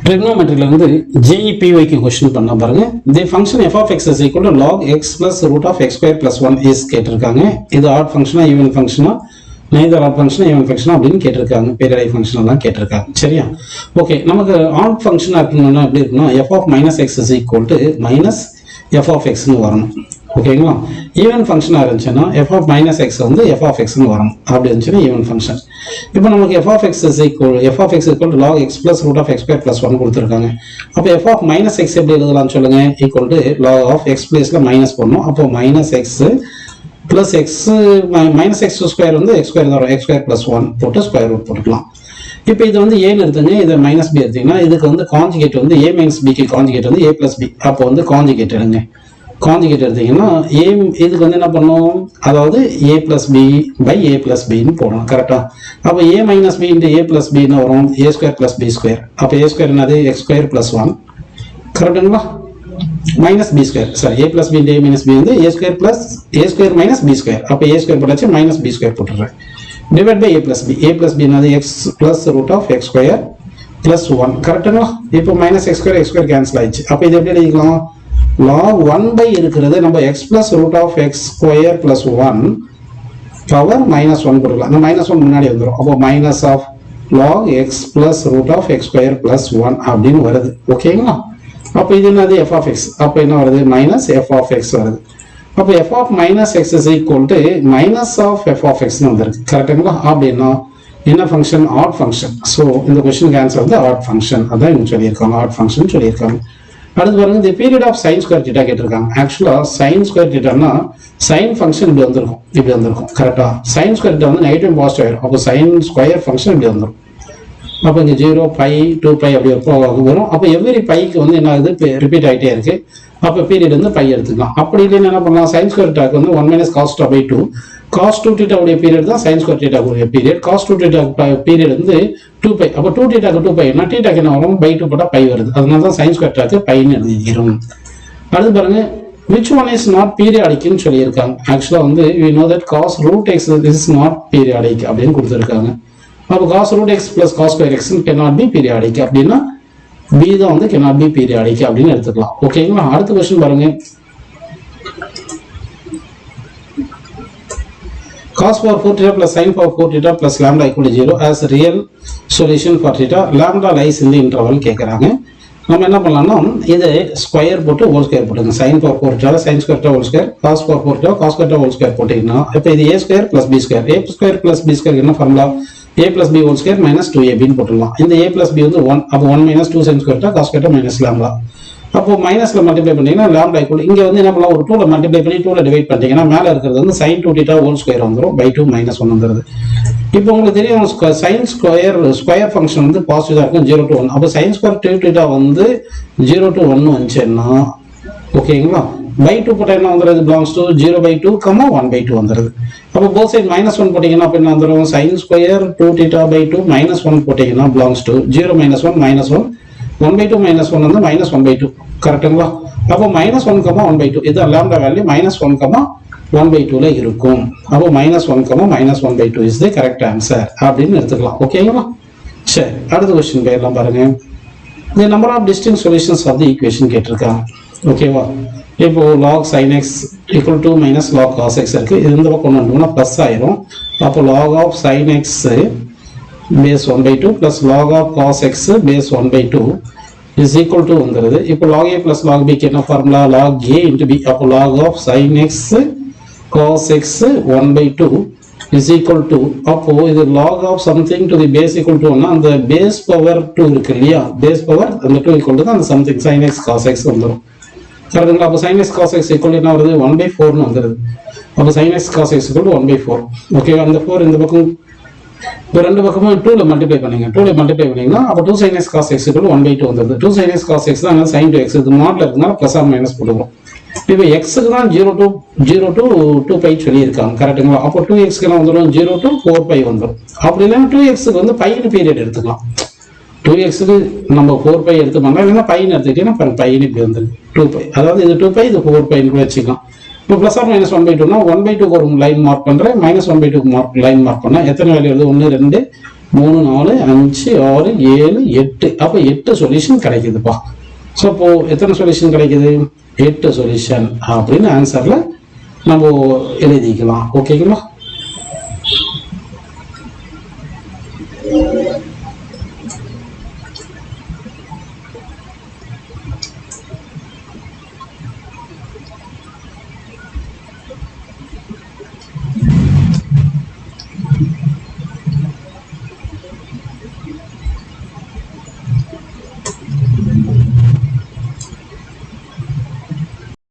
Trigonometry வந்து JEPYக்கு question பண்ண பாருங்க. The function f of x is equal to log x plus root of x square plus 1 is கேட்டிருக்காங்க. இது odd function ஆ even function ஆ neither odd function even function அப்படின்னு கேட்டிருக்காங்க. periodic function எல்லாம் கேட்டிருக்காங்க. சரியா? ஓகே, நமக்கு odd function இருக்கணும்னா எப்படி இருக்கும்னா f of minus x is equal to minus f of x னு வரணும். ஓகேங்களா? ஈவன் ஃபங்க்ஷனா இருந்துச்சுன்னா f of minus x வந்து f of x னு வரணும். அப்படி இருந்துச்சுன்னா ஈவன் ஃபங்க்ஷன். இப்போ நமக்கு f of x is equal to log x plus root of x square plus 1 கொடுத்திருக்காங்க. அப்போ f of minus x எப்படி எழுதலாம்னு சொல்லுங்க? equal to log of x பிளேஸ்ல மைனஸ் போடணும். அப்போ minus x plus x minus x square வந்து x square தான், x square plus 1 போட்டு ஸ்கொயர் ரூட் போட்டுக்கலாம். இப்போ இது வந்து a எடுத்துங்க, இது மைனஸ் b எடுத்தீங்கன்னா இதுக்கு வந்து கான்ஜுகேட் வந்து a minus b க்கு கான்ஜுகேட் வந்து a plus b. அப்போ வந்து கான்ஜுகேட் எடுங்க. கான்ஜுகேட் எடுத்தீங்கன்னா a இதுக்கு வந்து என்ன பண்ணும், அதாவது a plus b by a plus b ன்னு போடணும். கரெக்டா? அப்போ a minus b into a plus b ன்னு வரும் a square plus b square. அப்போ a square என்னது x square plus 1. கரெக்ட்டுங்களா? minus b square, sorry, a plus b into a minus b வந்து a square plus a square minus b square. அப்போ a square போட்டாச்சு, minus b square போட்டுறேன். divided by a plus b. a plus b என்னது x plus root of x square plus 1. கரெக்ட்டுங்களா? இப்போ minus x square cancel ஆயிடுச்சு. அப்போ இது எப்படி எழுதிக்கலாம்? log 1 by இருக்கிறது நம்ம x plus root of x square plus 1 power minus 1 கொடுக்கலாம். இந்த minus 1 முன்னாடி வந்துரும். அப்போ minus of log x plus root of x square plus 1 அப்படின்னு வருது. ஓகேங்களா? அப்போ இது என்னது f of x. அப்போ என்ன வருது? minus f of x வருது. அப்போ f of minus x is equal to minus of f of x னு வந்திருக்கு. கரெக்ட்டுங்களா? அப்படின்னா என்ன ஃபங்க்ஷன்? odd function. ஸோ இந்த கொஸ்டினுக்கு ஆன்சர் வந்து odd function. அதான் இவங்க சொல்லியிருக்காங்க, odd function சொல்லியிருக்காங்க. அடுத்து பாருங்க, the period of sin square theta கேட்டிருக்காங்க. ஆக்சுவலா sin square thetaனா sin function இப்படி வந்திருக்கும். கரெக்டா? sin square theta வந்து நெகட்டிவ் பாசிட்டிவ் ஆயிடும். அப்போ sin square function இப்படி வந்துடும். அப்போ இங்கே 0 பை 2 பை அப்படி வரும். அப்போ எவ்ரி பைக்கு வந்து என்ன ஆகுது? ரிப்பீட் ஆகிட்டே இருக்கு. அப்போ பீரியட் வந்து பை எடுத்துக்கலாம். அப்படி இல்லைன்னு என்ன பண்ணலாம்? sin square theta வந்து 1 minus cos theta by 2. cos 2 theta உடைய பீரியட் தான் sin square theta உடைய பீரியட். cos 2 theta பீரியட் வந்து 2 பை. அப்போ 2 theta க்கு 2 பை னா theta க்கு என்ன வரும்? by 2 போட்டா பை வருது. அதனால தான் sin square theta க்கு பைன்னு எழுதிக்கிறோம். அடுத்து பாருங்க, which one is not periodic னு சொல்லியிருக்காங்க. ஆக்சுவலா வந்து we know that cos root x is not periodic அப்படின்னு கொடுத்துருக்காங்க. அப்போ cos root x plus cos square x cannot be periodic அப்படின்னா b தான் வந்து cannot be periodic அப்படின்னு எடுத்துக்கலாம். ஓகேங்களா? அடுத்த क्वेश्चन பாருங்க, cos power 4 theta plus sin power 4 theta plus lambda equal to 0 as real solution for theta. Lambda lies in the interval கேட்குறாங்க. நம்ம என்ன பண்ணலாம்னா இதை ஸ்கொயர் போட்டு ஹோல் ஸ்கொயர் போட்டுங்க. sin power 4 theta sin square theta whole square, cos power 4 theta cos square theta whole square போட்டிங்கன்னா இப்போ இது a square plus b square. a square plus b square என்ன formula? a plus b whole square minus 2ab ன்னு போட்டுடலாம். இந்த a plus b வந்து 1. அப்போ 1 minus 2 sin square theta cos square theta minus lambda. அப்போ மைனஸ்ல மல்டிப்ளை பண்ணீங்கன்னா lambda equal இங்க வந்து என்ன பண்ணலாம்? ஒரு 2 ல மல்டிப்ளை பண்ணி 2 ல டிவைட் பண்ணிட்டீங்கன்னா மேல இருக்கிறது வந்து sin 2 theta ஹோல் ஸ்கொயர் வந்துரும். by 2 minus 1 வந்துருது. இப்போ உங்களுக்கு தெரியும் sin ஸ்கொயர் ஃபங்க்ஷன் வந்து பாசிட்டிவா இருக்கும் 0 to 1. அப்போ sin ஸ்கொயர் 2 theta வந்து 0 to 1 வந்துச்சுன்னா ஓகேங்களா? by 2 போட்டா என்ன வந்துருது? belongs to 0 by 2, 1 by 2 வந்துருது. அப்போ both side minus 1 போட்டீங்கன்னா அப்ப என்ன வந்துரும்? sin square 2 theta by 2 minus 1 போட்டீங்கன்னா belongs to 0 minus 1 minus 1 1 by 2 minus 1 வந்து minus 1 by 2. கரெக்ட்டுங்களா? அப்போ minus 1, 1 by 2 இதுதான் lambda வேல்யூ. minus 1, 1 by 2ல இருக்கும். அப்போ minus 1, minus 1 by 2 is the correct answer அப்படின்னு எடுத்துக்கலாம். ஓகேங்களா? சரி, அடுத்த क्वेश्चन போயிடலாம் பாருங்க. the number of distinct solutions of the equation கேட்டிருக்காங்க. ஓகேவா? இப்போ log sin x equal to minus log cos x இருக்கு. இது இந்த பக்கம் கொண்டு வந்தோம்னா பிளஸ் ஆயிரும். அப்போ log of sin x base 1 by 2 plus log of cos x base 1 by 2 is equal to வந்துருது. இப்போ log a plus log b க்கு என்ன formula? log a into b. அப்போ log of sin x cos x 1 by 2 is equal to, அப்போ இது log of something to the base equal to 1 அந்த base power 2 இருக்கு இல்லையா? base power அந்த 2 equal to தான் அந்த something sin x cos x வந்துரும். கரெக்ட்டுங்களா? அப்போ sin x cos x equal என்ன வருது? 1 by 4 னு வந்துருது. அப்போ sin x cos x equal to 1 by 4. Okay, அந்த 4 இந்த பக்கம் இப்போ ரெண்டு பக்கமும் 2 ல மல்டிப்ளை பண்ணீங்க. 2 ல மல்டிப்ளை பண்ணீங்கன்னா அப்போ 2 sin x cos x equal to 1 by 2 வந்துருது. 2 sin x cos x தான் sin 2x. இது மாட்ல இருக்கனால பிளஸ் ஆர் மைனஸ் போடுவோம். இப்போ x க்கு தான் 0 to 2 பை சொல்லியிருக்காங்க. கரெக்ட்டுங்களா? அப்போ 2x க்கு என்ன வந்துடும்? 0 to 4 பை வந்துடும். அப்படி இல்லைன்னா 2x க்கு வந்து பைன்னு பீரியட் எடுத்துக்கலாம். 2x க்கு நம்ம 4 பை எடுத்து பண்ணலாம். இல்லைன்னா பைன்னு எடுத்துக்கிட்டீங்கன்னா பைன்னு இப்படி வந்துருக்கு 2 பை. அதாவது இது 2 பை, இது 4 பைன்னு வச்சுக்கலாம். இப்போ ப்ளஸ் ஆர் மைனஸ் 1 by 2னா 1 by 2 ஒரு லைன் மார்க் பண்ணுறேன், மைனஸ் 1 by 2 லைன் மார்க் பண்ணால் எத்தனை வேல்யூ வருது? 1, 2, 3 4 5 6 7 8 அப்போ 8 சொல்யூஷன் கிடைக்குதுப்பா. ஸோ இப்போ எத்தனை சொல்யூஷன் கிடைக்குது? 8 சொல்யூஷன் அப்படின்னு ஆன்சரில் நம்ம எழுதிக்கலாம். ஓகேங்களா?